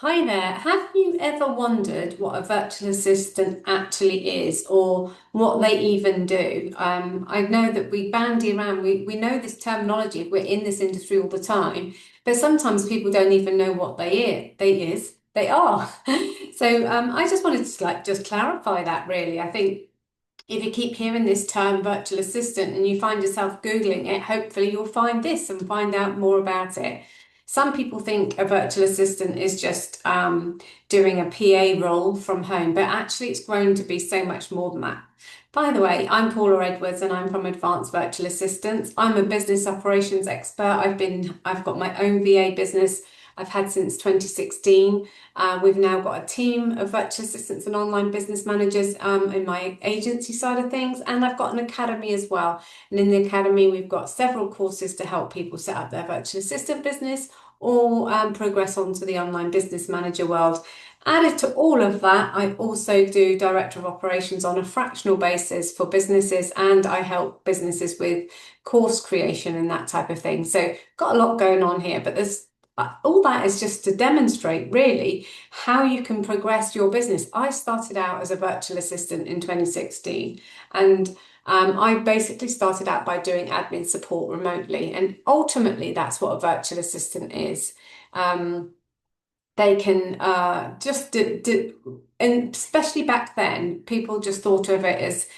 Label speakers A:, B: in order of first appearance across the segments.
A: Hi there. Have you ever wondered what a virtual assistant actually is or what they even do? I know that we bandy around, we know this terminology, we're in this industry all the time, but sometimes people don't even know what they are. So I just wanted to just clarify that really. I think if you keep hearing this term virtual assistant and you find yourself Googling it, hopefully you'll find this and find out more about it. Some people think a virtual assistant is just doing a PA role from home, but actually it's grown to be so much more than that. By the way, I'm Paula Edwards and I'm from Advanced Virtual Assistants. I'm a business operations expert. I've got my own VA business I've had since 2016. We've now got a team of virtual assistants and online business managers in my agency side of things, and I've got an academy as well. And in the academy, we've got several courses to help people set up their virtual assistant business or progress onto the online business manager world. Added to all of that, I also do director of operations on a fractional basis for businesses, and I help businesses with course creation and that type of thing. So, got a lot going on here, but there's all that is just to demonstrate really how you can progress your business. I started out as a virtual assistant in 2016, and I basically started out by doing admin support remotely, and ultimately that's what a virtual assistant is. They can and especially back then, people just thought of it as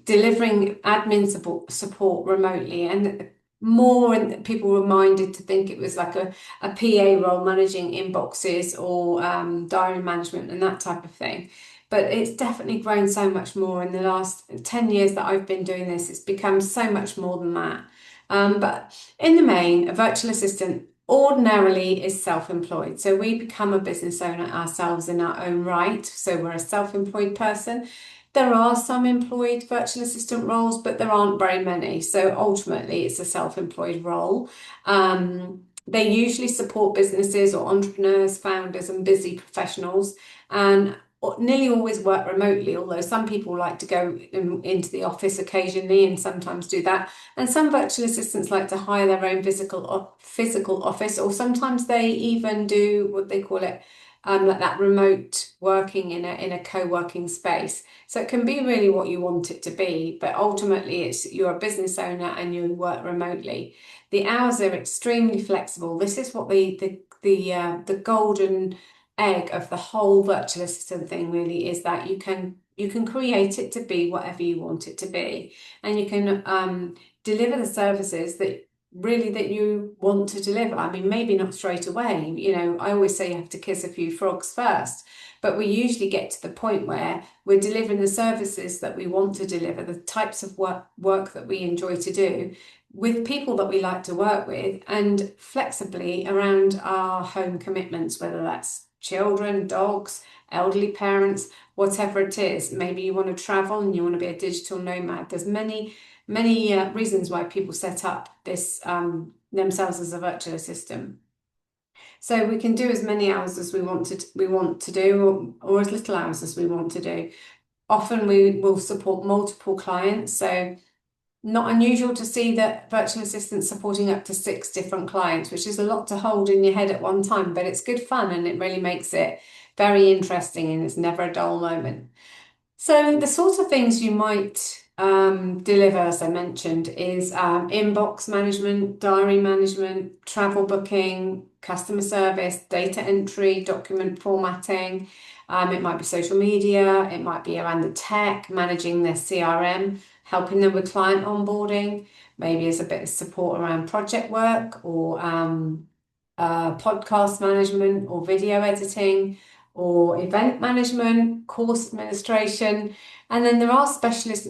A: delivering admin support remotely, and more and people were minded to think it was like a PA role managing inboxes or diary management and that type of thing. But it's definitely grown so much more in the last 10 years that I've been doing this. It's become so much more than that. But in the main, a virtual assistant ordinarily is self-employed. So we become a business owner ourselves in our own right. So we're a self-employed person. There are some employed virtual assistant roles, but there aren't very many. So ultimately, it's a self-employed role. They usually support businesses or entrepreneurs, founders, and busy professionals, and nearly always work remotely, although some people like to go into the office occasionally and sometimes do that. And some virtual assistants like to hire their own physical office, or sometimes they even do what they call it, like that remote working in a co-working space. So it can be really what you want it to be, but ultimately it's you're a business owner and you work remotely. The hours are extremely flexible. This is what the golden egg of the whole virtual assistant thing really is that you can create it to be whatever you want it to be, and you can deliver the services that you want to deliver. I mean, maybe not straight away. I always say you have to kiss a few frogs first, but we usually get to the point where we're delivering the services that we want to deliver, the types of work that we enjoy to do with people that we like to work with, and flexibly around our home commitments, whether that's children, dogs, elderly parents, whatever it is. Maybe you want to travel and you want to be a digital nomad. There's many reasons why people set up this themselves as a virtual assistant. So we can do as many hours as we want to do, or as little hours as we want to do. Often we will support multiple clients, so not unusual to see that virtual assistants supporting up to 6 different clients, which is a lot to hold in your head at one time, but it's good fun and it really makes it very interesting and it's never a dull moment. So the sorts of things you might deliver, as I mentioned, is inbox management, diary management, travel booking, customer service, data entry, document formatting. It might be social media, it might be around the tech, managing their CRM, helping them with client onboarding, maybe as a bit of support around project work or podcast management or video editing or event management, course administration. And then there are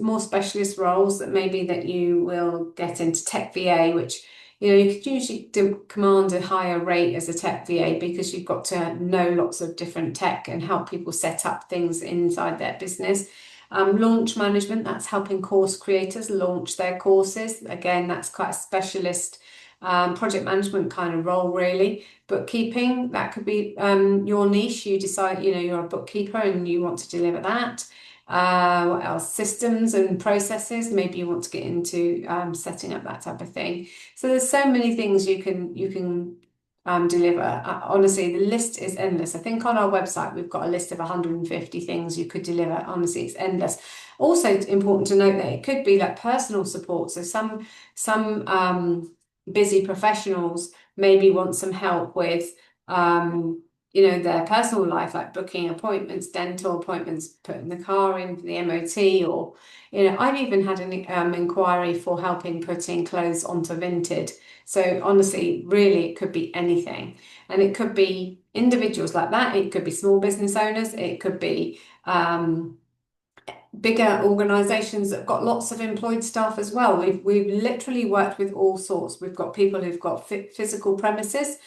A: more specialist roles that maybe that you will get into tech VA, which you could usually command a higher rate as a tech VA because you've got to know lots of different tech and help people set up things inside their business. Launch management, that's helping course creators launch their courses. Again, that's quite a specialist project management kind of role, really. Bookkeeping, that could be your niche. You decide, you're a bookkeeper and you want to deliver that. What else? Systems and processes. Maybe you want to get into setting up that type of thing. So there's so many things you can deliver. Honestly, the list is endless. I think on our website we've got a list of 150 things you could deliver. Honestly, it's endless. Also, it's important to note that it could be like personal support. So some busy professionals maybe want some help with their personal life, like booking appointments, dental appointments, putting the car in for the MOT, or I've even had an inquiry for helping putting clothes onto Vinted. So honestly, really, it could be anything. And it could be individuals like that. It could be small business owners. It could be bigger organizations that have got lots of employed staff as well. We've literally worked with all sorts. We've got people who've got physical premises.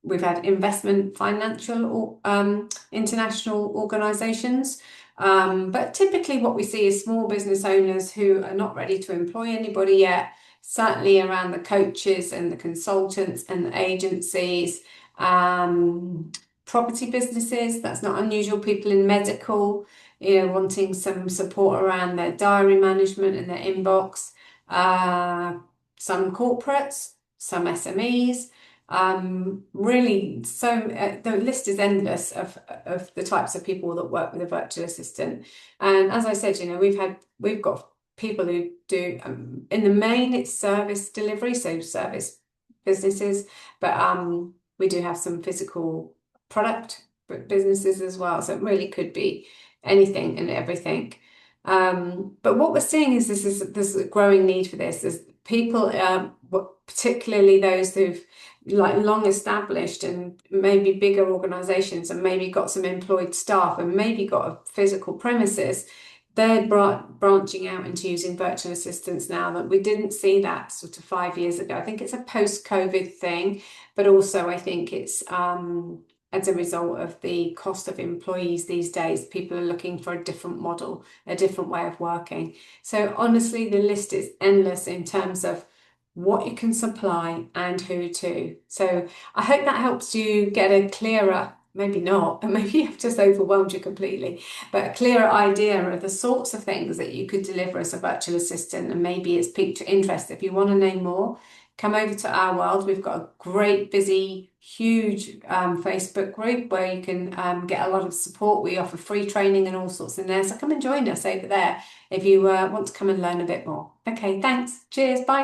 A: We've had investment, financial, or international organizations. But typically what we see is small business owners who are not ready to employ anybody yet, certainly around the coaches and the consultants and the agencies, property businesses. That's not unusual. People in medical, wanting some support around their diary management and their inbox. Some corporates, some SMEs. Really, so the list is endless of the types of people that work with a virtual assistant. And as I said, we've got people who do in the main it's service delivery, so service businesses, but we do have some physical product businesses as well. So it really could be anything and everything. But what we're seeing is there's a growing need for this. There's people, particularly those who've like long established and maybe bigger organizations and maybe got some employed staff and maybe got a physical premises. They're branching out into using virtual assistants now. That we didn't see that sort of 5 years ago. I think it's a post-COVID thing, but also I think it's as a result of the cost of employees these days. People are looking for a different model, a different way of working. So honestly, the list is endless in terms of what you can supply and who to. So I hope that helps you get a clearer, maybe not, and maybe I've just overwhelmed you completely, but a clearer idea of the sorts of things that you could deliver as a virtual assistant, and maybe it's piqued your interest. If you want to know more, come over to our world. We've got a great, busy, huge Facebook group where you can get a lot of support. We offer free training and all sorts in there. So come and join us over there if you want to come and learn a bit more. Okay, thanks. Cheers. Bye.